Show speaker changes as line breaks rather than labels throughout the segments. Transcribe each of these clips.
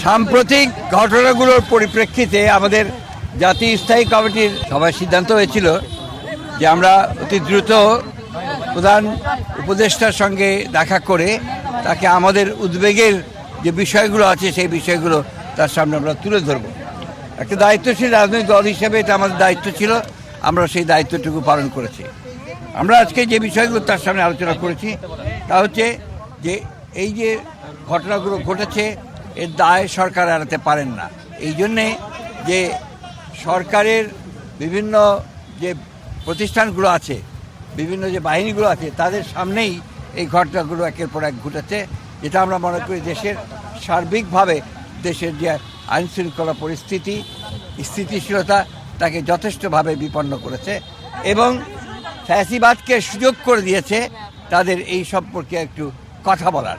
সাম্প্রতিক ঘটনাগুলোর পরিপ্রেক্ষিতে আমাদের জাতীয় স্থায়ী কমিটির সভায় সিদ্ধান্ত হয়েছিল যে আমরা অতি দ্রুত প্রধান উপদেষ্টার সঙ্গে দেখা করে তাকে আমাদের উদ্বেগের যে বিষয়গুলো আছে সেই বিষয়গুলো তার সামনে আমরা তুলে ধরব। একটা দায়িত্বশীল রাজনৈতিক দল হিসেবে এটা আমাদের দায়িত্ব ছিল, আমরা সেই দায়িত্বটুকু পালন করেছি। আমরা আজকে যে বিষয়গুলো তার সামনে আলোচনা করেছি তা হচ্ছে যে এই যে ঘটনাগুলো ঘটেছে এর দায় সরকার এড়াতে পারেন না। এই জন্যে যে সরকারের বিভিন্ন যে প্রতিষ্ঠানগুলো আছে, বিভিন্ন যে বাহিনীগুলো আছে, তাদের সামনেই এই ঘটনাগুলো একের পর এক ঘটেছে, যেটা আমরা মনে করি দেশের সার্বিকভাবে দেশের যে আইনশৃঙ্খলা পরিস্থিতি, স্থিতিশীলতা তাকে যথেষ্টভাবে বিপন্ন করেছে এবং ফ্যাসিবাদকে সুযোগ করে দিয়েছে তাদের এই সম্পর্কে একটু কথা বলার।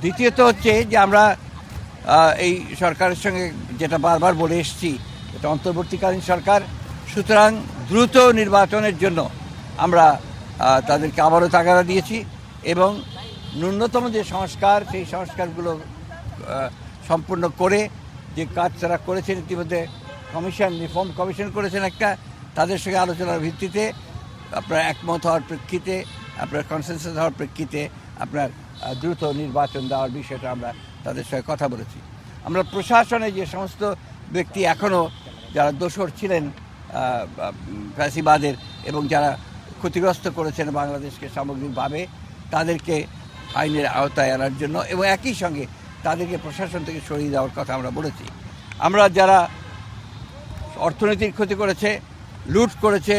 দ্বিতীয়ত হচ্ছে যে আমরা এই সরকারের সঙ্গে যেটা বারবার বলে এসেছি, এটা অন্তর্বর্তীকালীন সরকার, সুতরাং দ্রুত নির্বাচনের জন্য আমরা তাদেরকে আবারও তাগাদা দিয়েছি এবং ন্যূনতম যে সংস্কার সেই সংস্কারগুলো সম্পূর্ণ করে যে কাজ তারা করেছেন, ইতিমধ্যে কমিশন, রিফর্ম কমিশন করেছেন একটা, তাদের সঙ্গে আলোচনার ভিত্তিতে আপনার একমত হওয়ার প্রেক্ষিতে, আপনার কনসেনসাস হওয়ার প্রেক্ষিতে আপনার দ্রুত নির্বাচন দেওয়ার বিষয়টা আমরা তাদের সঙ্গে কথা বলেছি। আমরা প্রশাসনে যে সমস্ত ব্যক্তি এখনও যারা দোষর ছিলেন ফ্যাসিবাদের এবং যারা ক্ষতিগ্রস্ত করেছেন বাংলাদেশকে সামগ্রিকভাবে, তাদেরকে আইনের আওতায় আনার জন্য এবং একই সঙ্গে তাদেরকে প্রশাসন থেকে সরিয়ে দেওয়ার কথা আমরা বলেছি। আমরা যারা অর্থনৈতিক ক্ষতি করেছে, লুট করেছে,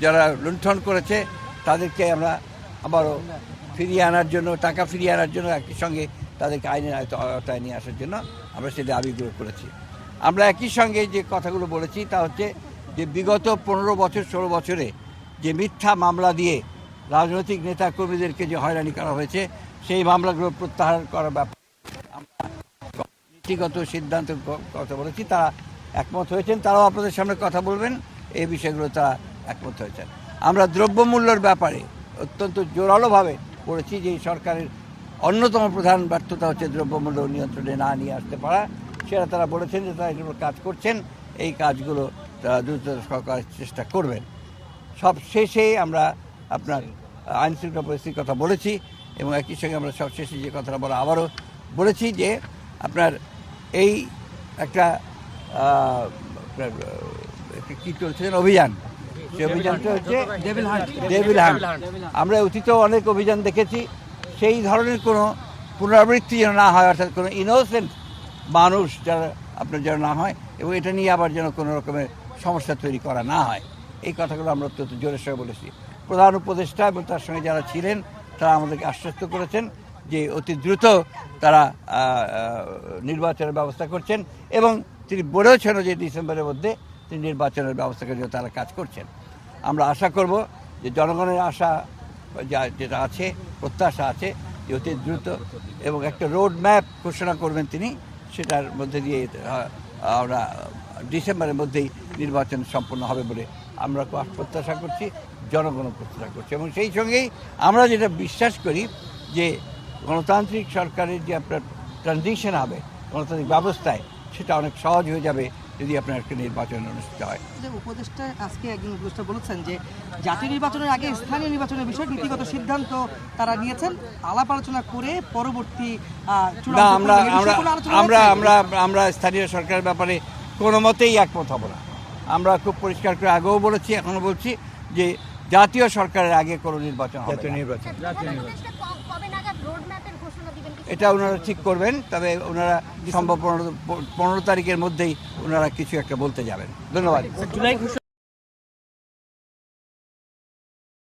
যারা লুণ্ঠন করেছে, তাদেরকে আমরা আবারও ফিরিয়ে আনার জন্য, টাকা ফিরিয়ে আনার জন্য, একই সঙ্গে তাদেরকে আইনের আওতায় নিয়ে আসার জন্য আমরা সেটা দাবিগুলো করেছি। আমরা একই সঙ্গে যে কথাগুলো বলেছি তা হচ্ছে যে বিগত 15 বছর 16 বছরে যে মিথ্যা মামলা দিয়ে রাজনৈতিক নেতা কর্মীদেরকে যে হয়রানি করা হয়েছে, সেই মামলাগুলো প্রত্যাহার করার ব্যাপারে আমরা নীতিগত সিদ্ধান্ত কথা বলেছি। তারা একমত হয়েছেন, তারাও আপনাদের সামনে কথা বলবেন, এই বিষয়গুলো তারা একমত হয়েছেন। আমরা দ্রব্যমূল্যের ব্যাপারে অত্যন্ত জোরালোভাবে বলেছি যে এই সরকারের অন্যতম প্রধান ব্যর্থতা হচ্ছে দ্রব্যমূল্য নিয়ন্ত্রণে না নিয়ে আসতে পারা। সেটা তারা বলেছেন যে তারা এগুলো কাজ করছেন, এই কাজগুলো তারা দ্রুত করার চেষ্টা করবেন। সব শেষে আমরা আপনার আইনশৃঙ্খলা পরিস্থিতির কথা বলেছি এবং একই সঙ্গে আমরা সব শেষে যে কথাটা বলা আবারও বলেছি যে আপনার এই একটা আপনার কী চলছেন অভিযান, সেই অভিযানটা হচ্ছে ডেভিল হান্ট। আমরা অতীতেও অনেক অভিযান দেখেছি, সেই ধরনের কোনো পুনরাবৃত্তি যেন না হয়, অর্থাৎ কোনো ইনোসেন্ট মানুষ যারা আপনার যেন না হয় এবং এটা নিয়ে আবার যেন কোনো রকমের সমস্যা তৈরি করা না হয়, এই কথাগুলো আমরা অত্যন্ত জোরের সঙ্গে বলেছি। প্রধান উপদেষ্টা এবং তার সঙ্গে যারা ছিলেন তারা আমাদেরকে আশ্বস্ত করেছেন যে অতি দ্রুত তারা নির্বাচনের ব্যবস্থা করছেন এবং তিনি বলেওছেন যে ডিসেম্বরের মধ্যে তিনি নির্বাচনের ব্যবস্থার জন্য তারা কাজ করছেন। আমরা আশা করব যে জনগণের আশা যেটা আছে, প্রত্যাশা আছে যে অতি দ্রুত এবং একটা রোড ম্যাপ ঘোষণা করবেন তিনি, সেটার মধ্যে দিয়ে আমরা ডিসেম্বরের মধ্যেই নির্বাচন সম্পন্ন হবে বলে আমরা প্রত্যাশা করছি, জনগণও প্রত্যাশা করছে। এবং সেই সঙ্গেই আমরা যেটা বিশ্বাস করি যে গণতান্ত্রিক সরকারের যে আপনার ট্রানজিশন হবে গণতান্ত্রিক ব্যবস্থায়, সেটা অনেক সহজ হয়ে যাবে যদি আপনার একটা নির্বাচন অনুষ্ঠিত হয়।
উপদেষ্টা আজকে একজন উপদেষ্টা বলেছেন যে জাতীয় নির্বাচনের আগে স্থানীয় নির্বাচনের বিষয়ে নীতিগত সিদ্ধান্ত তারা নিয়েছেন, আলাপ আলোচনা করে পরবর্তী
আমরা স্থানীয় সরকারের ব্যাপারে কোনো মতেই একমত হব না। আমরা খুব পরিষ্কার করে আগেও বলেছি, এখনও বলছি যে জাতীয় সরকারের আগে কোনো নির্বাচন হবে না। এটা ওনারা ঠিক করবেন, তবে ওনারা সম্ভব 15 তারিখের মধ্যেই ওনারা কিছু একটা বলতে যাবেন। ধন্যবাদ।